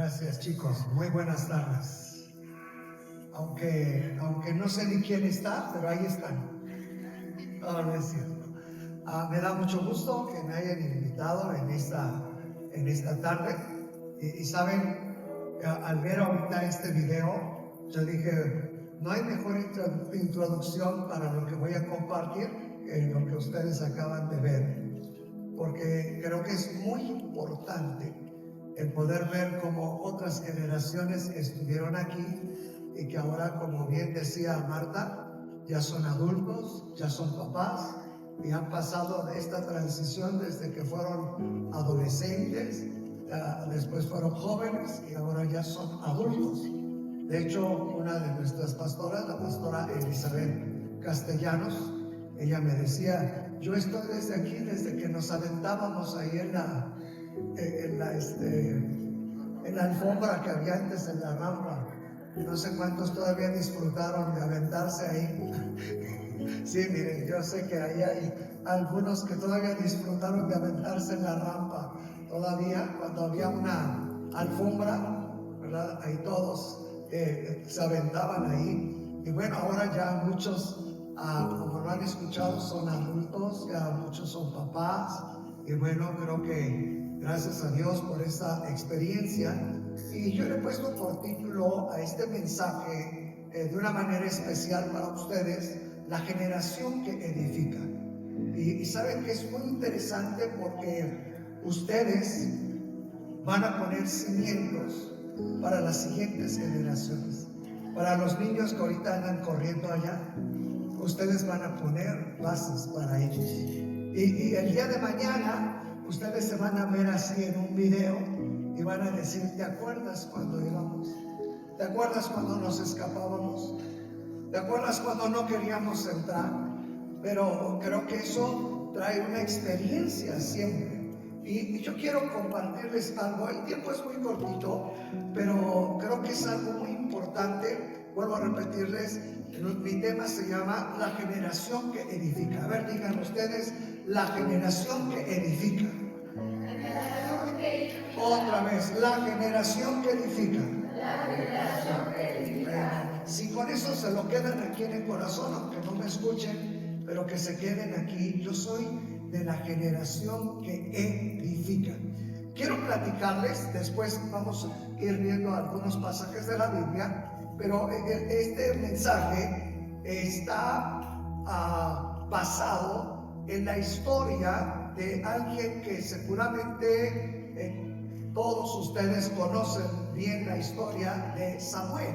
Gracias, chicos. Muy buenas tardes. Aunque no sé ni quién está, pero ahí están. No es cierto. Me da mucho gusto que me hayan invitado en esta tarde. Y saben, al ver ahorita este video, yo dije, no hay mejor introducción para lo que voy a compartir que lo que ustedes acaban de ver. Porque creo que es muy importante el poder ver cómo otras generaciones estuvieron aquí y que ahora, como bien decía Marta, ya son adultos, ya son papás y han pasado de esta transición desde que fueron adolescentes, después fueron jóvenes y ahora ya son adultos. De hecho, una de nuestras pastoras, la pastora Elizabeth Castellanos, ella me decía, yo estoy desde aquí, desde que nos aventábamos ahí en la alfombra que había antes en la rampa. No sé cuántos todavía disfrutaron de aventarse ahí. Sí, miren, yo sé que ahí hay algunos que todavía disfrutaron de aventarse en la rampa. Todavía cuando había una alfombra, ¿verdad? Ahí todos se aventaban ahí. Y bueno, ahora ya muchos, como lo han escuchado, son adultos, ya muchos son papás. Y bueno, creo que gracias a Dios por esta experiencia. Y yo le he puesto por título a este mensaje de una manera especial para ustedes, la generación que edifica. Y saben que es muy interesante porque ustedes van a poner cimientos para las siguientes generaciones. Para los niños que ahorita andan corriendo allá, ustedes van a poner bases para ellos. Y el día de mañana, ustedes se van a ver así en un video y van a decir, ¿te acuerdas cuando íbamos? ¿Te acuerdas cuando nos escapábamos? ¿Te acuerdas cuando no queríamos entrar? Pero creo que eso trae una experiencia siempre. Y yo quiero compartirles algo. El tiempo es muy cortito, pero creo que es algo muy importante. Vuelvo a repetirles, mi tema se llama la generación que edifica. A ver, digan ustedes, la generación que edifica. Otra vez, la generación que edifica. La generación que edifica. Si con eso se lo quedan aquí en el corazón, aunque no me escuchen, pero que se queden aquí, yo soy de la generación que edifica. Quiero platicarles, después vamos a ir viendo algunos pasajes de la Biblia, pero este mensaje está basado en la historia de alguien que seguramente todos ustedes conocen bien la historia de Samuel.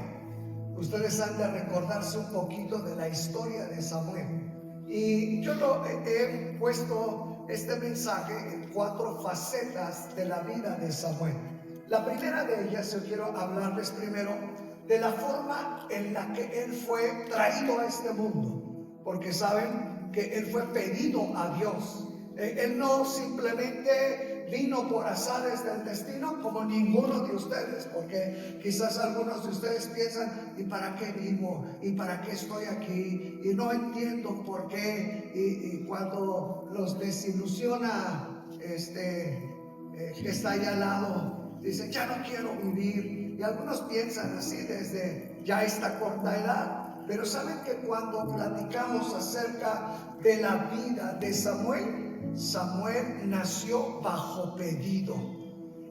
Ustedes han de recordarse un poquito de la historia de Samuel. Y yo he puesto este mensaje en 4 facetas de la vida de Samuel. La primera de ellas, yo quiero hablarles primero de la forma en la que él fue traído a este mundo. Porque saben que él fue pedido a Dios. Él no simplemente vino por azares del destino como ninguno de ustedes, porque quizás algunos de ustedes piensan, ¿y para qué vivo? ¿Y para qué estoy aquí? Y no entiendo por qué. Y cuando los desilusiona que está ahí al lado, dicen, ya no quiero vivir. Y algunos piensan así desde ya esta corta edad. Pero saben que cuando platicamos acerca de la vida de Samuel, Samuel nació bajo pedido,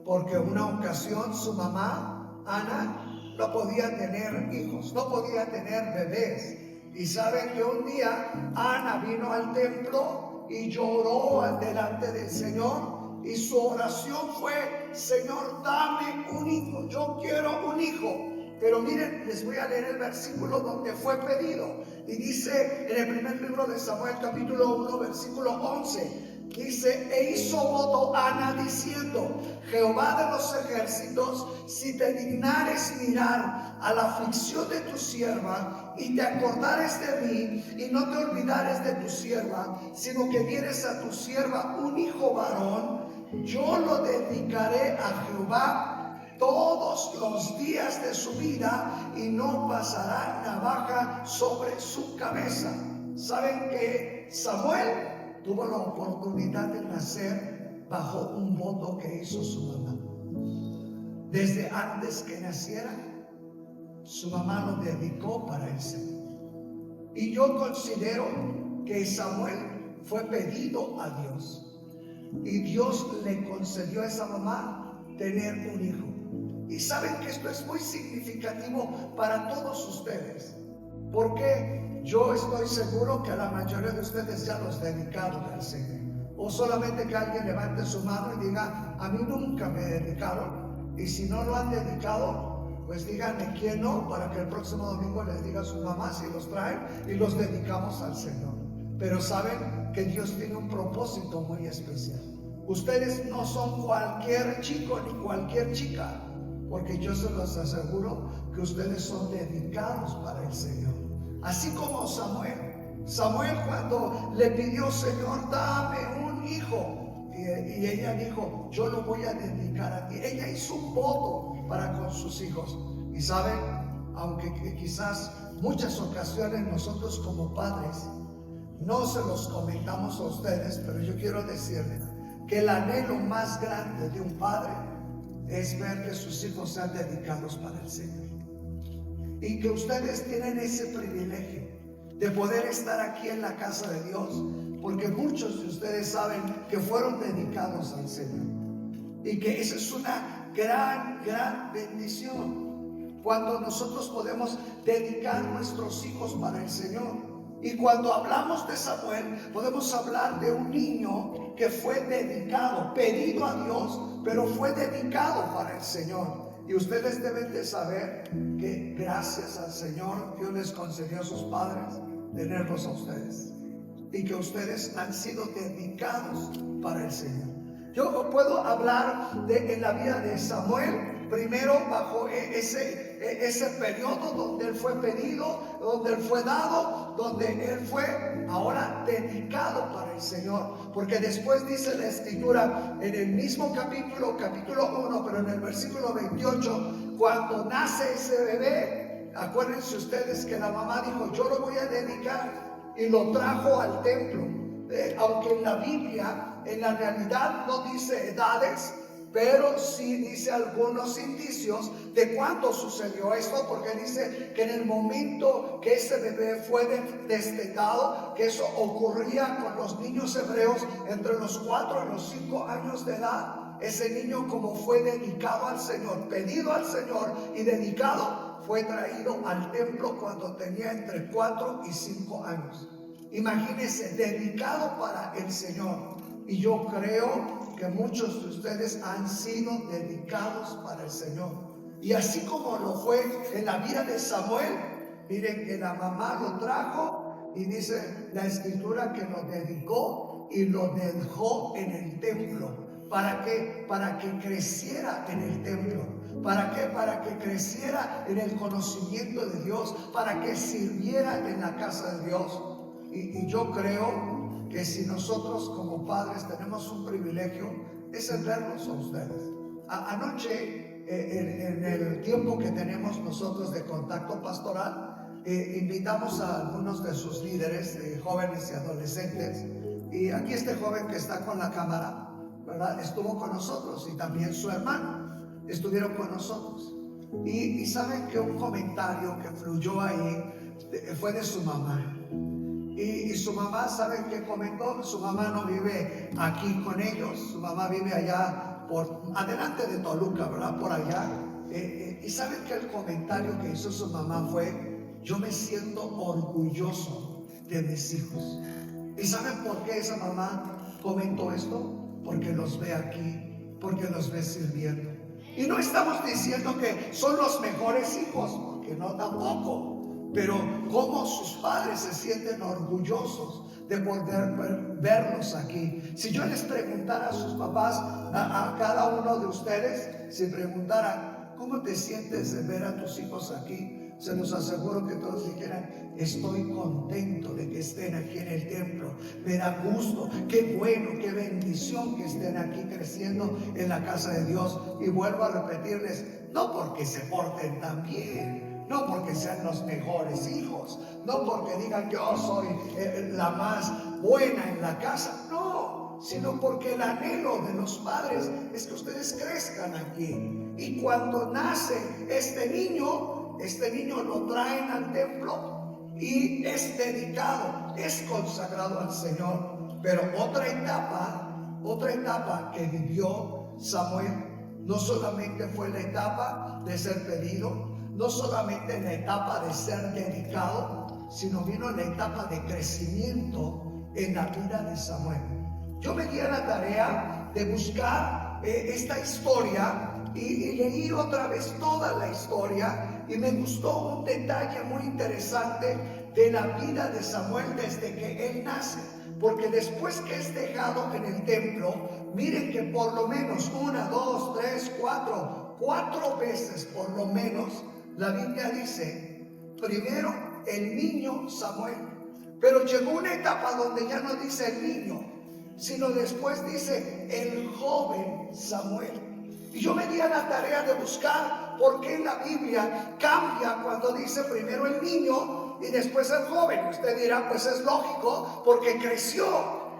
porque una ocasión su mamá, Ana, no podía tener hijos, no podía tener bebés. Y saben que un día Ana vino al templo y lloró delante del Señor, y su oración fue, Señor, dame un hijo, yo quiero un hijo. Pero miren, les voy a leer el versículo donde fue pedido. Y dice en el primer libro de Samuel, capítulo 1, versículo 11. Dice, e hizo voto Ana diciendo, Jehová de los ejércitos, si te dignares mirar a la aflicción de tu sierva, y te acordares de mí, y no te olvidares de tu sierva, sino que dieres a tu sierva un hijo varón, yo lo dedicaré a Jehová todos los días de su vida, y no pasará navaja sobre su cabeza. ¿Saben que Samuel tuvo la oportunidad de nacer bajo un voto que hizo su mamá? Desde antes que naciera, su mamá lo dedicó para el Señor. Y yo considero que Samuel fue pedido a Dios. Y Dios le concedió a esa mamá tener un hijo. Y saben que esto es muy significativo para todos ustedes. Porque yo estoy seguro que a la mayoría de ustedes ya los dedicaron al Señor. O solamente que alguien levante su mano y diga, a mí nunca me dedicaron. Y si no lo han dedicado, pues díganme quién no, para que el próximo domingo les diga a su mamá si los traen y los dedicamos al Señor. Pero saben que Dios tiene un propósito muy especial. Ustedes no son cualquier chico ni cualquier chica, porque yo se los aseguro que ustedes son dedicados para el Señor. Así como Samuel cuando le pidió, Señor, dame un hijo, y ella dijo, yo lo voy a dedicar a ti. Ella hizo un voto para con sus hijos. Y saben, aunque quizás muchas ocasiones nosotros como padres no se los comentamos a ustedes, pero yo quiero decirles que el anhelo más grande de un padre es ver que sus hijos sean dedicados para el Señor. Y que ustedes tienen ese privilegio de poder estar aquí en la casa de Dios, porque muchos de ustedes saben que fueron dedicados al Señor. Y que esa es una gran bendición, cuando nosotros podemos dedicar nuestros hijos para el Señor. Y cuando hablamos de Samuel, podemos hablar de un niño que fue dedicado, pedido a Dios, pero fue dedicado para el Señor. Y ustedes deben de saber que gracias al Señor, Dios les concedió a sus padres tenerlos a ustedes. Y que ustedes han sido dedicados para el Señor. Yo puedo hablar en la vida de Samuel, primero bajo ese periodo donde él fue pedido, donde él fue dado, donde él fue ahora dedicado para el Señor. Porque después dice la Escritura en el mismo capítulo 1, pero en el versículo 28, cuando nace ese bebé, acuérdense ustedes que la mamá dijo, yo lo voy a dedicar, y lo trajo al templo. Aunque en la Biblia, en la realidad no dice edades, pero sí dice algunos indicios de cuándo sucedió esto, porque dice que en el momento que ese bebé fue destetado, que eso ocurría con los niños hebreos entre los 4 y los 5 años de edad. Ese niño, como fue dedicado al Señor, pedido al Señor y dedicado, fue traído al templo cuando tenía entre 4 y 5 años. Imagínense, dedicado para el Señor. Y yo creo que muchos de ustedes han sido dedicados para el Señor. Y así como lo fue en la vida de Samuel, miren que la mamá lo trajo y dice la Escritura que lo dedicó y lo dejó en el templo. ¿Para qué? Para que creciera en el templo. ¿Para qué? Para que creciera en el conocimiento de Dios, para que sirviera en la casa de Dios. Y yo creo que si nosotros como padres tenemos un privilegio, es el verlos a ustedes. Anoche, en el tiempo que tenemos nosotros de contacto pastoral, invitamos a algunos de sus líderes, jóvenes y adolescentes. Y aquí este joven que está con la cámara, ¿verdad?, estuvo con nosotros, y también su hermano estuvieron con nosotros. Y saben que un comentario que fluyó ahí fue de su mamá. Y su mamá, ¿saben qué comentó? Su mamá no vive aquí con ellos, su mamá vive allá por adelante de Toluca, ¿verdad? Por allá. Y ¿saben que el comentario que hizo su mamá fue: yo me siento orgulloso de mis hijos? ¿Y saben por qué esa mamá comentó esto? Porque los ve aquí, porque los ve sirviendo. Y no estamos diciendo que son los mejores hijos, porque no, tampoco. Pero cómo sus padres se sienten orgullosos de poder verlos aquí. Si yo les preguntara a sus papás, a cada uno de ustedes, si preguntara, ¿cómo te sientes de ver a tus hijos aquí? Se los aseguro que todos dijeran: estoy contento de que estén aquí en el templo, me da gusto, qué bueno, qué bendición que estén aquí creciendo en la casa de Dios. Y vuelvo a repetirles, no porque se porten tan bien, no porque sean los mejores hijos, no porque digan yo soy la más buena en la casa, no, sino porque el anhelo de los padres es que ustedes crezcan aquí. Y cuando nace este niño lo traen al templo y es dedicado, es consagrado al Señor. Pero otra etapa que vivió Samuel, no solamente fue la etapa de ser pedido, no solamente la etapa de ser dedicado, sino vino la etapa de crecimiento en la vida de Samuel. Yo me di a la tarea de buscar esta historia y leí otra vez toda la historia, y me gustó un detalle muy interesante de la vida de Samuel desde que él nace. Porque después que es dejado en el templo, miren que por lo menos 1, 2, 3, 4 veces por lo menos la Biblia dice primero el niño Samuel, pero llegó una etapa donde ya no dice el niño, sino después dice el joven Samuel. Y yo me di a la tarea de buscar por qué la Biblia cambia cuando dice primero el niño y después el joven. Usted dirá, pues es lógico porque creció.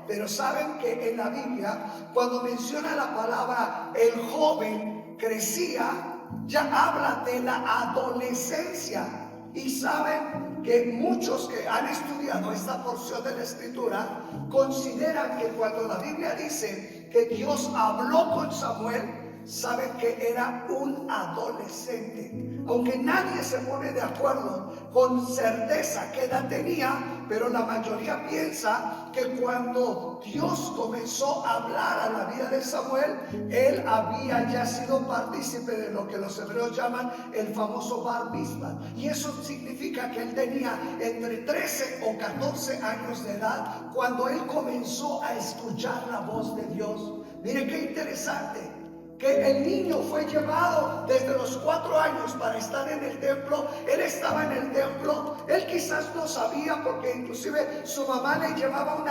Pero saben que en la Biblia, cuando menciona la palabra el joven crecía, ya habla de la adolescencia. Y saben que muchos que han estudiado esta porción de la Escritura consideran que cuando la Biblia dice que Dios habló con Samuel, saben que era un adolescente. Aunque nadie se pone de acuerdo con certeza qué edad tenía, pero la mayoría piensa que cuando Dios comenzó a hablar a la vida de Samuel, él había ya sido partícipe de lo que los hebreos llaman el famoso Bar Mitzvah. Y eso significa que él tenía entre 13 o 14 años de edad cuando él comenzó a escuchar la voz de Dios. Mire qué interesante, que el niño fue llevado desde los 4 años para estar en el templo. Él estaba en el templo, él quizás no sabía, porque inclusive su mamá le llevaba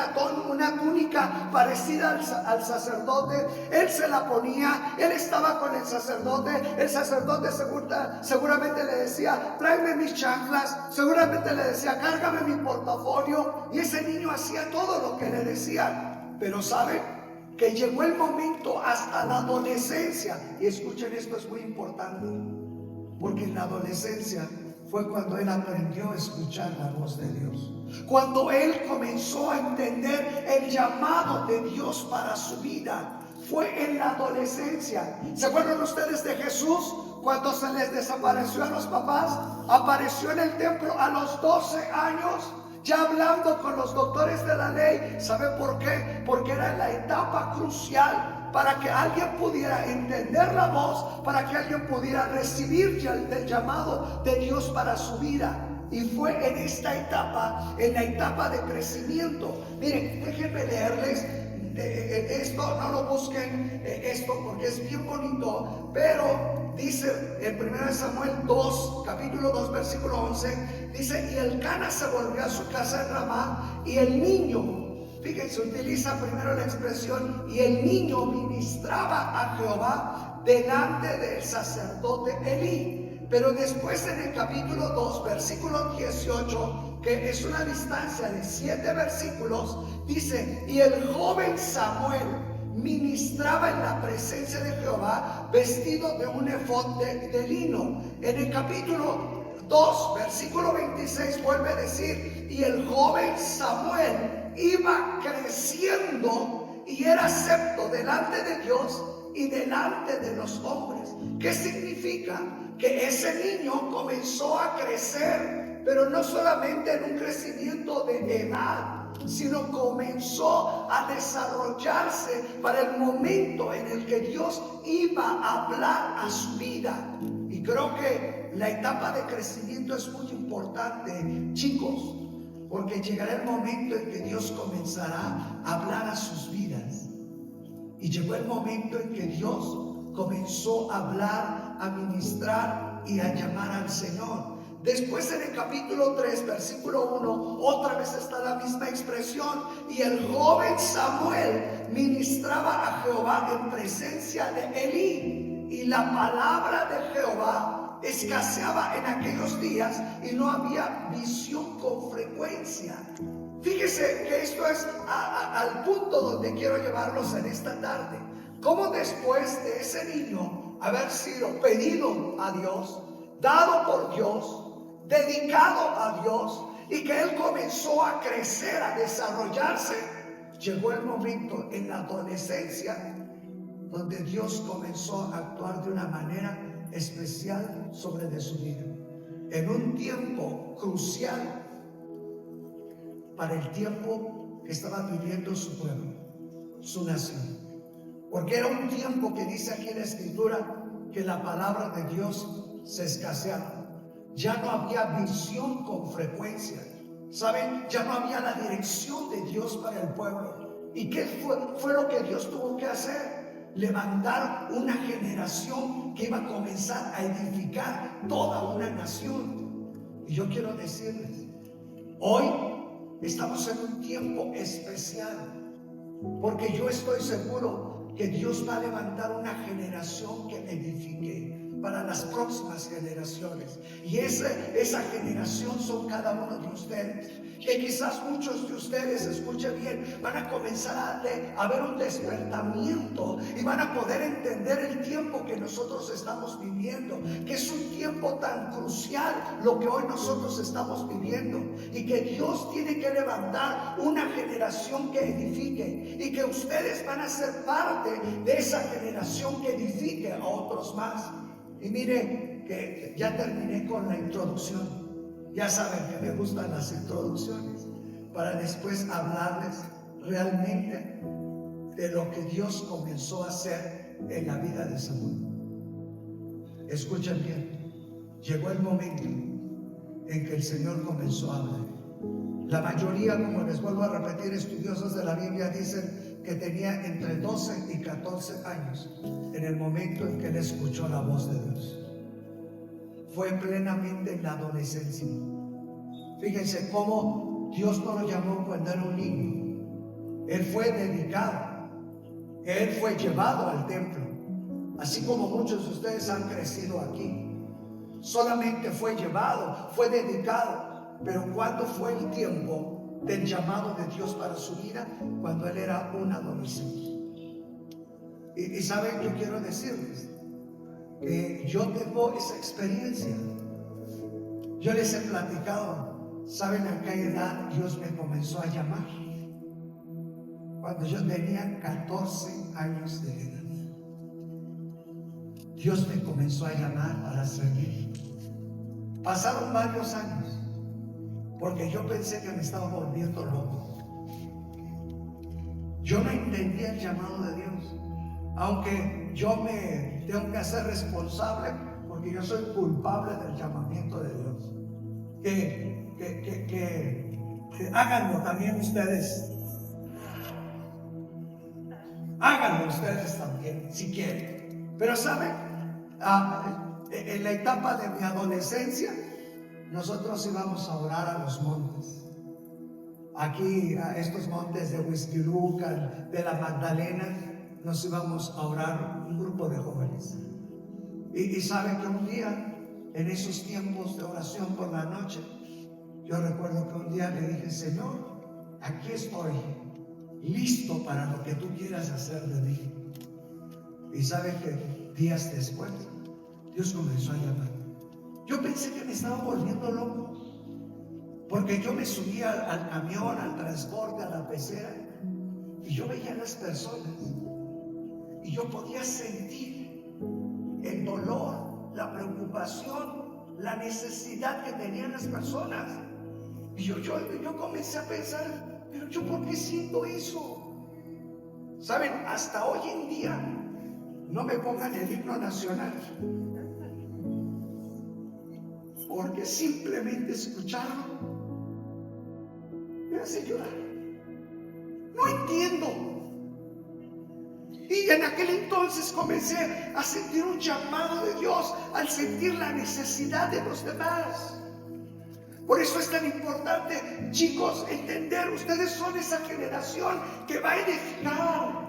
una túnica parecida al sacerdote. Él se la ponía, él estaba con el sacerdote seguramente le decía, tráeme mis chanclas, seguramente le decía, cárgame mi portafolio, y ese niño hacía todo lo que le decían. Pero ¿saben? Que llegó el momento hasta la adolescencia, y escuchen esto, es muy importante, porque en la adolescencia fue cuando él aprendió a escuchar la voz de Dios, cuando él comenzó a entender el llamado de Dios para su vida. Fue en la adolescencia. ¿Se acuerdan ustedes de Jesús cuando se les desapareció a los papás? Apareció en el templo a los 12 años, ya hablando con los doctores de la ley. ¿Saben por qué? Porque era la etapa crucial para que alguien pudiera entender la voz, para que alguien pudiera recibir el llamado de Dios para su vida. Y fue en esta etapa, en la etapa de crecimiento. Miren, déjenme leerles esto, no lo busquen esto porque es bien bonito, pero dice en 1 Samuel 2, capítulo 2, versículo 11, dice, y Elcana se volvió a su casa en Ramá, y el niño, fíjense, utiliza primero la expresión, y el niño ministraba a Jehová delante del sacerdote Elí. Pero después en el capítulo 2, versículo 18, que es una distancia de 7 versículos, dice, y el joven Samuel ministraba en la presencia de Jehová vestido de un efod de lino. En el capítulo 2, versículo 26 vuelve a decir, y el joven Samuel iba creciendo y era acepto delante de Dios y delante de los hombres. ¿Qué significa? Que ese niño comenzó a crecer, pero no solamente en un crecimiento de edad, sino comenzó a desarrollarse para el momento en el que Dios iba a hablar a su vida. Y creo que la etapa de crecimiento es muy importante, chicos, porque llegará el momento en que Dios comenzará a hablar a sus vidas. Y llegó el momento en que Dios comenzó a hablar, a ministrar y a llamar al Señor. Después en el capítulo 3, versículo 1, otra vez está la misma expresión, y el joven Samuel ministraba a Jehová en presencia de Elí, y la palabra de Jehová escaseaba en aquellos días y no había visión con frecuencia. Fíjese que esto es al punto donde quiero llevarlos en esta tarde. Cómo después de ese niño haber sido pedido a Dios, dado por Dios, dedicado a Dios, y que él comenzó a crecer, a desarrollarse, llegó el momento en la adolescencia donde Dios comenzó a actuar de una manera especial sobre de su vida, en un tiempo crucial para el tiempo que estaba viviendo su pueblo, su nación. Porque era un tiempo que dice aquí en la Escritura que la palabra de Dios se escaseaba. Ya no había visión con frecuencia. ¿Saben? Ya no había la dirección de Dios para el pueblo. ¿Y qué fue lo que Dios tuvo que hacer? Levantar una generación que iba a comenzar a edificar toda una nación. Y yo quiero decirles, hoy estamos en un tiempo especial, porque yo estoy seguro que Dios va a levantar una generación que edifique para las próximas generaciones. Y esa generación son cada uno de ustedes. Que quizás muchos de ustedes, escuchen bien, van a comenzar a ver un despertamiento y van a poder entender el tiempo que nosotros estamos viviendo, que es un tiempo tan crucial lo que hoy nosotros estamos viviendo, y que Dios tiene que levantar una generación que edifique, y que ustedes van a ser parte de esa generación que edifique a otros más. Y mire que ya terminé con la introducción. Ya saben que me gustan las introducciones para después hablarles realmente de lo que Dios comenzó a hacer en la vida de Samuel. Escuchen bien, llegó el momento en que el Señor comenzó a hablar. La mayoría, como les vuelvo a repetir, estudiosos de la Biblia dicen que tenía entre 12 y 14 años en el momento en que él escuchó la voz de Dios. Fue plenamente en la adolescencia. Fíjense cómo Dios no lo llamó cuando era un niño. Él fue dedicado, él fue llevado al templo, así como muchos de ustedes han crecido aquí. Solamente fue llevado, fue dedicado. Pero ¿cuándo fue el tiempo del llamado de Dios para su vida? Cuando él era un adolescente. Y saben, yo quiero decirles que yo tengo esa experiencia. Yo les he platicado, ¿saben a qué edad Dios me comenzó a llamar? Cuando yo tenía 14 años de edad. Dios me comenzó a llamar para servir. Pasaron varios años, porque yo pensé que me estaba volviendo loco. Yo no entendía el llamado de Dios, aunque yo me tengo que hacer responsable, porque yo soy culpable del llamamiento de Dios. Que háganlo también ustedes. Háganlo ustedes también, si quieren. Pero ¿saben? En la etapa de mi adolescencia, nosotros íbamos a orar a los montes. Aquí, a estos montes de Huixquilucan, de la Magdalena, nos íbamos a orar un grupo de jóvenes. Y saben que un día, en esos tiempos de oración por la noche, yo recuerdo que un día le dije: Señor, aquí estoy, listo para lo que tú quieras hacer de mí. Y saben que días después, Dios comenzó a llamar. Yo pensé que me estaba volviendo loco, porque yo me subía al camión, al transporte, a la pecera, y yo veía a las personas, y yo podía sentir el dolor, la preocupación, la necesidad que tenían las personas. Y yo comencé a pensar, pero yo ¿por qué siento eso? Saben, hasta hoy en día no me pongan el himno nacional, porque simplemente escucharlo me hace llorar. No entiendo. Y en aquel entonces comencé a sentir un llamado de Dios, al sentir la necesidad de los demás. Por eso es tan importante, chicos, entender: ustedes son esa generación que va a edificar.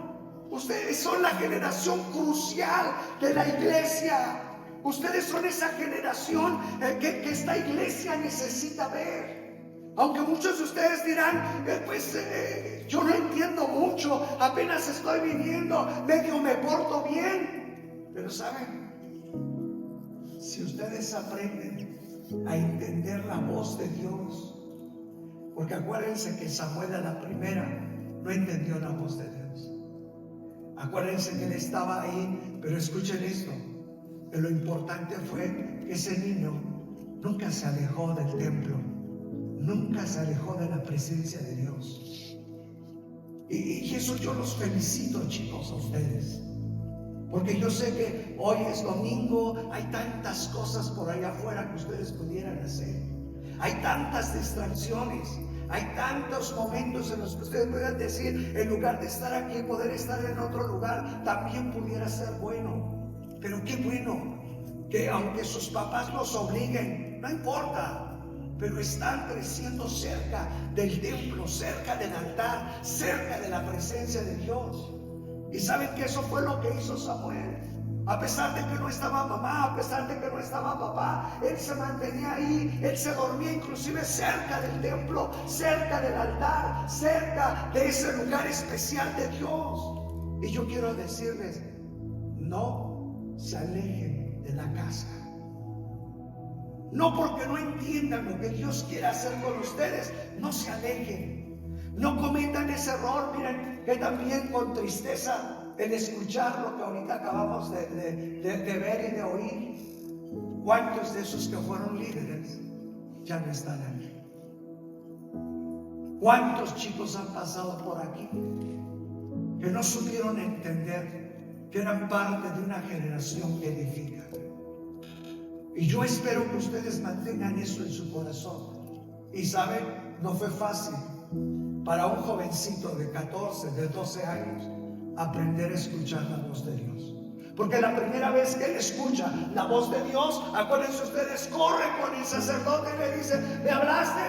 Ustedes son la generación crucial de la iglesia. Ustedes son esa generación que esta iglesia necesita ver. Aunque muchos de ustedes dirán, yo no entiendo mucho, apenas estoy viviendo, medio me porto bien. Pero ¿saben? Si ustedes aprenden a entender la voz de Dios, porque acuérdense que Samuel a la primera no entendió la voz de Dios. Acuérdense que él estaba ahí, pero escuchen esto, que lo importante fue que ese niño nunca se alejó del templo, nunca se alejó de la presencia de Dios. Y eso yo los felicito, chicos, a ustedes. Porque yo sé que hoy es domingo, hay tantas cosas por allá afuera que ustedes pudieran hacer. Hay tantas distracciones, hay tantos momentos en los que ustedes puedan decir, en lugar de estar aquí, poder estar en otro lugar, también pudiera ser bueno. Pero qué bueno que aunque sus papás los obliguen, no importa, pero están creciendo cerca del templo, cerca del altar, cerca de la presencia de Dios. Y saben que eso fue lo que hizo Samuel. A pesar de que no estaba mamá, a pesar de que no estaba papá, él se mantenía ahí, él se dormía inclusive cerca del templo, cerca del altar, cerca de ese lugar especial de Dios. Y yo quiero decirles, no se alejen de la casa. No porque no entiendan lo que Dios quiere hacer con ustedes, no se alejen. No cometan ese error. Miren que también con tristeza el escuchar lo que ahorita acabamos de ver y de oír. ¿Cuántos de esos que fueron líderes ya no están aquí? ¿Cuántos chicos han pasado por aquí que no supieron entender que eran parte de una generación que edifica? Y yo espero que ustedes mantengan eso en su corazón. Y saben, no fue fácil para un jovencito de 14, de 12 años aprender a escuchar la voz de Dios. Porque la primera vez que él escucha la voz de Dios, acuérdense ustedes, corre con el sacerdote y le dice, ¿me hablaste?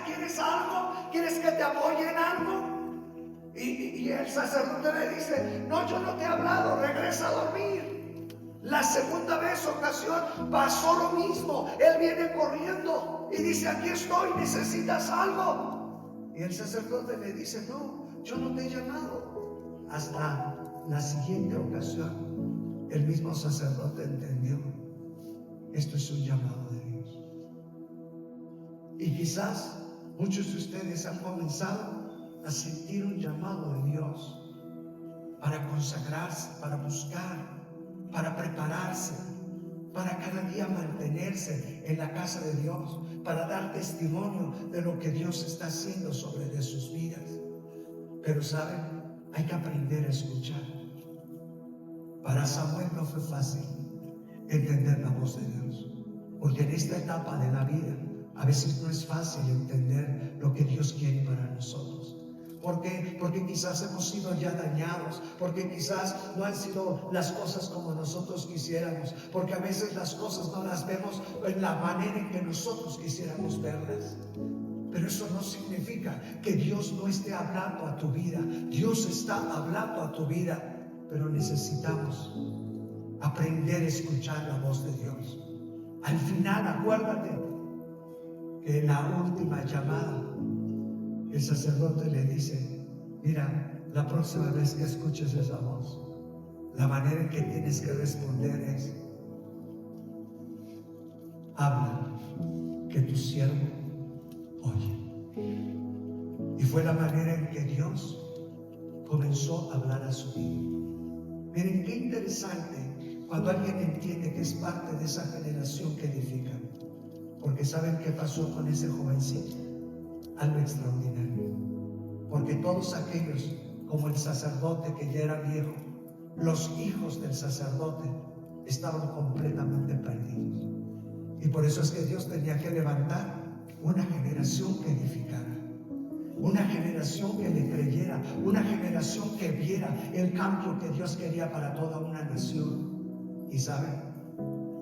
¿Quieres algo? ¿Quieres que te apoye en algo? Y el sacerdote le dice, no, yo no te he hablado, regresa a dormir. La segunda ocasión pasó lo mismo. Él viene corriendo y dice, aquí estoy, ¿necesitas algo? Y el sacerdote le dice, no, yo no te he llamado. Hasta la siguiente ocasión, el mismo sacerdote entendió, esto es un llamado de Dios. Y quizás muchos de ustedes han comenzado a sentir un llamado de Dios para consagrarse, para buscar, para prepararse, para cada día mantenerse en la casa de Dios, para dar testimonio de lo que Dios está haciendo sobre de sus vidas. Pero saben, hay que aprender a escuchar. Para Samuel no fue fácil entender la voz de Dios, porque en esta etapa de la vida a veces no es fácil entender lo que Dios quiere para nosotros. ¿Por qué? Porque quizás hemos sido ya dañados, porque quizás no han sido las cosas como nosotros quisiéramos, porque a veces las cosas no las vemos en la manera en que nosotros quisiéramos verlas. Pero eso no significa que Dios no esté hablando a tu vida. Dios está hablando a tu vida, pero necesitamos aprender a escuchar la voz de Dios. Al final, acuérdate que en la última llamada, el sacerdote le dice, mira, la próxima vez que escuches esa voz, la manera en que tienes que responder es, habla, que tu siervo oye. Y fue la manera en que Dios comenzó a hablar a su vida. Miren qué interesante cuando alguien entiende que es parte de esa generación que edifica. Porque ¿saben qué pasó con ese jovencito? Algo extraordinario. Porque todos aquellos, como el sacerdote que ya era viejo, los hijos del sacerdote estaban completamente perdidos. Y por eso es que Dios tenía que levantar una generación que edificara, una generación que le creyera, una generación que viera el cambio que Dios quería para toda una nación. Y saben,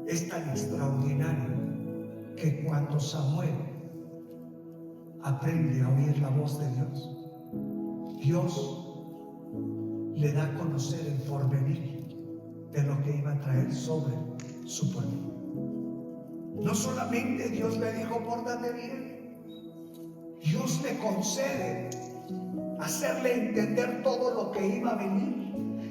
es tan extraordinario que cuando Samuel aprende a oír la voz de Dios, Dios le da a conocer el porvenir de lo que iba a traer sobre su pueblo. No solamente Dios le dijo, pórtate bien, Dios le concede hacerle entender todo lo que iba a venir.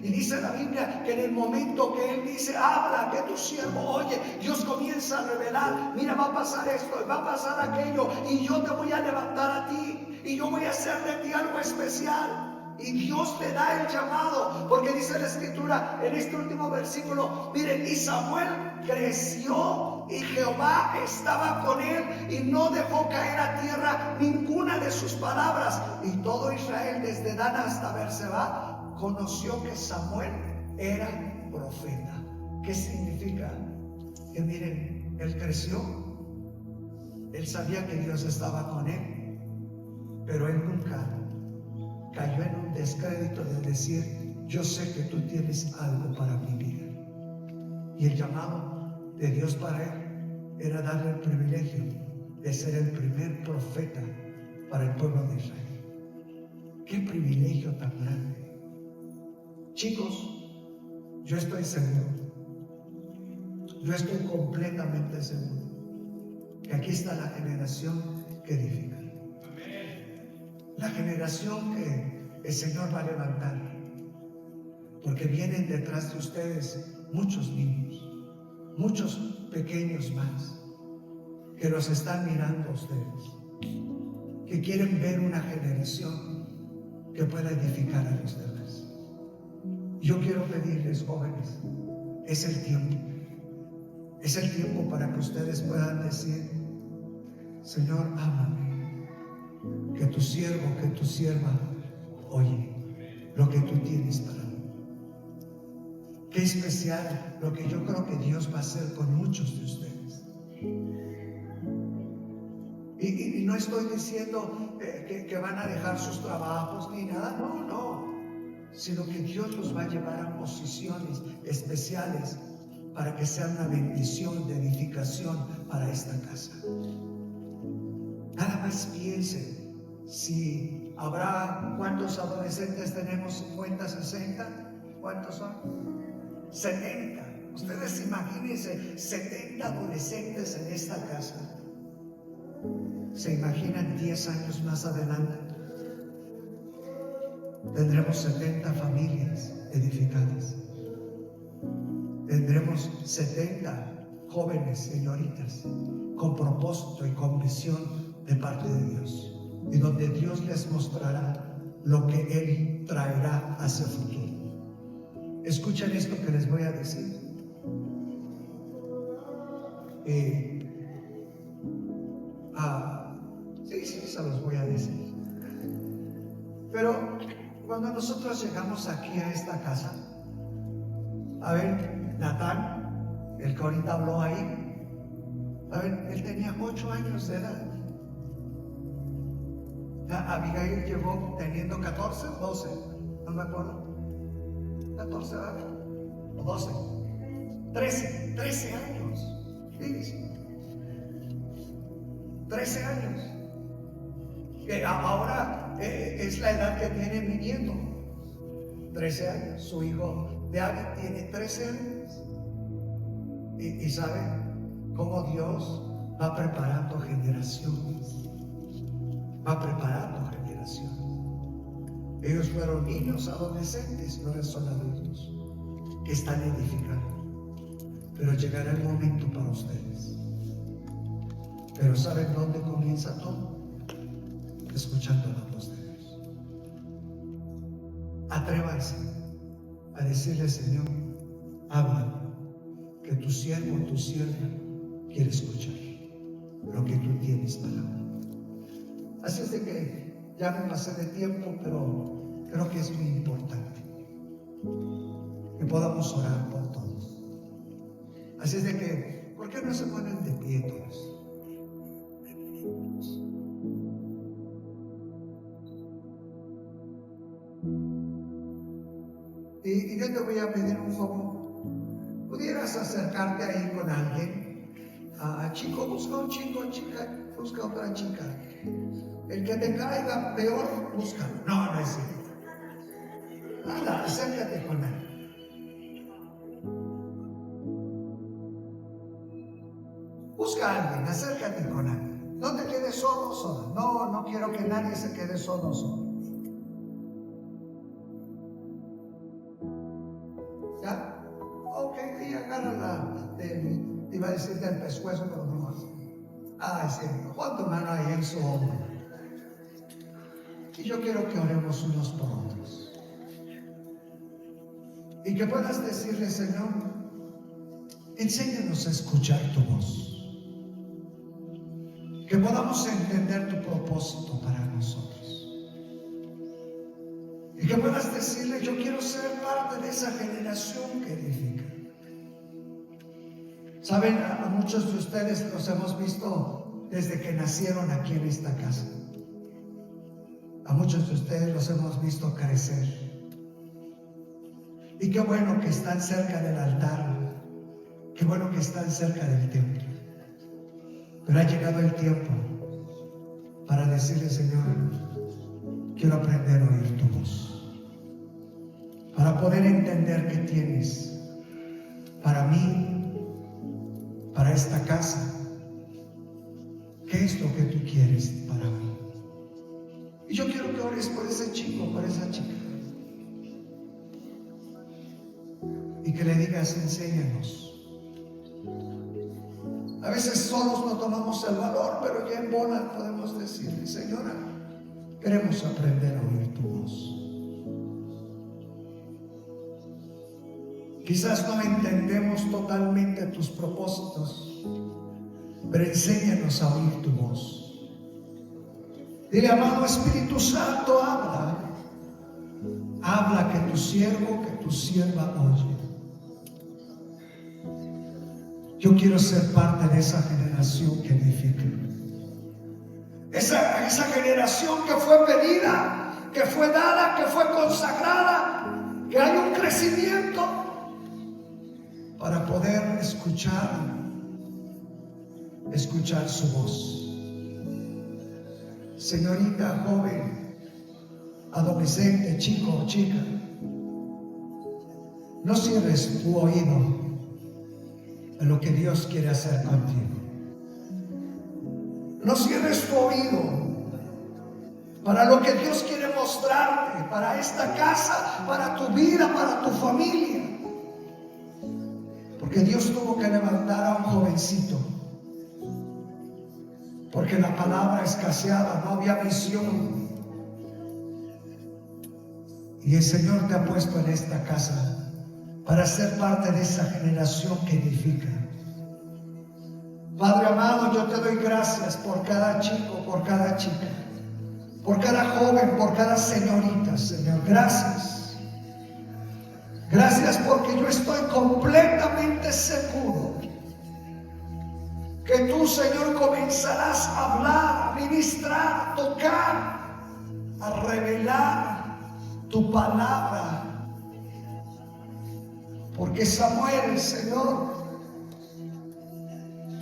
Y dice la Biblia que en el momento que Él dice, habla, que tu siervo oye, Dios comienza a revelar, mira, va a pasar esto, va a pasar aquello, y yo te voy a levantar a ti, y yo voy a hacer de ti algo especial. Y Dios le da el llamado, porque dice la Escritura en este último versículo, miren, y Samuel creció y Jehová estaba con él y no dejó caer a tierra ninguna de sus palabras. Y todo Israel desde Dan hasta Berseba conoció que Samuel era profeta. ¿Qué significa? Que miren, él creció, él sabía que Dios estaba con él, pero él nunca cayó en un descrédito de decir, yo sé que tú tienes algo para mi vida. Y el llamado de Dios para él era darle el privilegio de ser el primer profeta para el pueblo de Israel. ¡Qué privilegio tan grande! Chicos, yo estoy seguro, yo estoy completamente seguro que aquí está la generación que edifica. La generación que el Señor va a levantar, porque vienen detrás de ustedes muchos niños, muchos pequeños más, que los están mirando a ustedes, que quieren ver una generación que pueda edificar a los demás. Yo quiero pedirles, jóvenes, es el tiempo para que ustedes puedan decir, Señor, ámame, que tu siervo, que tu sierva oye lo que tú tienes para mí. Qué especial lo que yo creo que Dios va a hacer con muchos de ustedes. Y no estoy diciendo que van a dejar sus trabajos ni nada, no, sino que Dios los va a llevar a posiciones especiales para que sea una bendición de edificación para esta casa. Nada más piensen. Si habrá, ¿cuántos adolescentes tenemos? ¿50, 60? ¿Cuántos son? 70. Ustedes imagínense 70 adolescentes en esta casa. ¿Se imaginan 10 años más adelante? Tendremos 70 familias edificadas. Tendremos 70 jóvenes señoritas con propósito y con visión de parte de Dios. Y donde Dios les mostrará lo que Él traerá hacia el futuro. Escuchen esto que les voy a decir. Sí, se los voy a decir. Pero cuando nosotros llegamos aquí a esta casa, a ver, Natán, el que ahorita habló ahí, a ver, él tenía 8 años de edad. Abigail llegó teniendo 14 o 12, no me acuerdo. 14 o 12, 13 años. Fíjense, 13 años. Ahora es la edad que tiene mi nieto, 13 años. Su hijo David tiene 13 años. Y ¿saben cómo Dios va preparando generaciones? Va preparando generación. Ellos fueron niños, adolescentes, no son adultos que están edificando. Pero llegará el momento para ustedes. Pero ¿saben dónde comienza todo? Escuchando la voz de Dios. Atrévanse a decirle, Señor, habla, que tu siervo, tu sierva quiere escuchar lo que tú tienes para mí. Así es de que ya me pasé de tiempo, pero creo que es muy importante que podamos orar por todos. Así es de que, ¿por qué no se ponen de pie todos? Y yo te voy a pedir un favor. ¿Pudieras acercarte ahí con alguien? Chico, busca un chico, chica, busca otra chica. El que te caiga peor, búscalo. No es cierto. Anda, acércate con él. Busca a alguien, acércate con alguien. No te quedes quede solo, sola. No, no quiero que nadie se quede solo, solo. ¿Ya? Ok, y agarra iba a decir del pescuezo, pero no así. Ay, sí, pon tu mano ahí en su hombro. Y yo quiero que oremos unos por otros. Y que puedas decirle, Señor, enséñanos a escuchar tu voz. Que podamos entender tu propósito para nosotros. Y que puedas decirle, yo quiero ser parte de esa generación que edifica. Saben, a muchos de ustedes los hemos visto desde que nacieron aquí en esta casa. A muchos de ustedes los hemos visto crecer. Y qué bueno que están cerca del altar. Qué bueno que están cerca del templo. Pero ha llegado el tiempo para decirle, Señor, quiero aprender a oír tu voz. Para poder entender qué tienes para mí, para esta casa. ¿Qué es lo que tú quieres para mí? Y yo quiero que ores por ese chico, por esa chica. Y que le digas, enséñanos. A veces solos no tomamos el valor, pero ya en bola podemos decirle, Señora, queremos aprender a oír tu voz. Quizás no entendemos totalmente tus propósitos, pero enséñanos a oír tu voz. Dile, amado Espíritu Santo, habla. Habla, que tu siervo, que tu sierva oye. Yo quiero ser parte de esa generación que edifica. Esa generación que fue pedida, que fue dada, que fue consagrada, que hay un crecimiento para poder escuchar su voz. Señorita, joven, adolescente, chico o chica, no cierres tu oído a lo que Dios quiere hacer contigo. No cierres tu oído para lo que Dios quiere mostrarte, para esta casa, para tu vida, para tu familia. Porque Dios tuvo que levantar a un jovencito. Porque la palabra escaseaba, no había visión. Y el Señor te ha puesto en esta casa para ser parte de esa generación que edifica. Padre amado, yo te doy gracias por cada chico, por cada chica, por cada joven, por cada señorita, Señor. Gracias. Gracias porque yo estoy completamente seguro que tú, Señor, comenzarás a hablar, a ministrar, a tocar, a revelar tu palabra. Porque Samuel, Señor,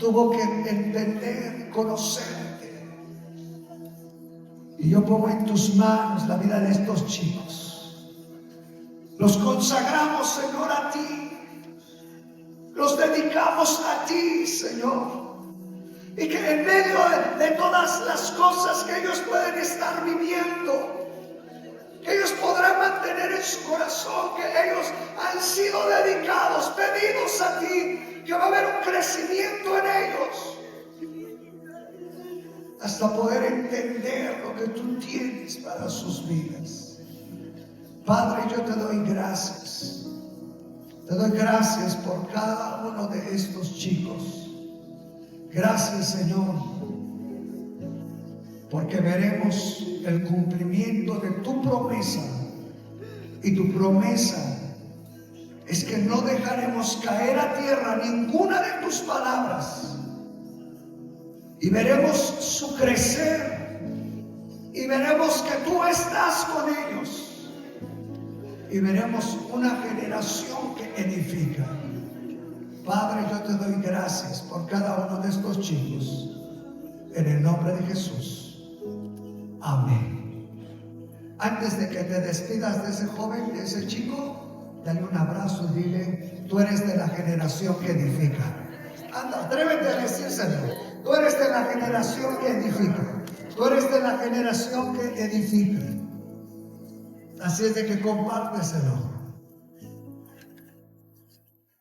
tuvo que entender, conocerte. Y yo pongo en tus manos la vida de estos chicos. Los consagramos, Señor, a ti. Los dedicamos a ti, Señor. Y que en medio de todas las cosas que ellos pueden estar viviendo, que ellos podrán mantener en su corazón que ellos han sido dedicados, pedidos a ti, que va a haber un crecimiento en ellos hasta poder entender lo que tú tienes para sus vidas. Padre, yo te doy gracias. Te doy gracias por cada uno de estos chicos. Gracias, Señor, porque veremos el cumplimiento de tu promesa. Y tu promesa es que no dejaremos caer a tierra ninguna de tus palabras. Y veremos su crecer. Y veremos que tú estás con ellos. Y veremos una generación que edifica. Padre, yo te doy gracias por cada uno de estos chicos. En el nombre de Jesús. Amén. Antes de que te despidas de ese joven, de ese chico, dale un abrazo y dile, tú eres de la generación que edifica. Anda, atrévete a decírselo. Tú eres de la generación que edifica. Tú eres de la generación que edifica. Así es de que compárteselo.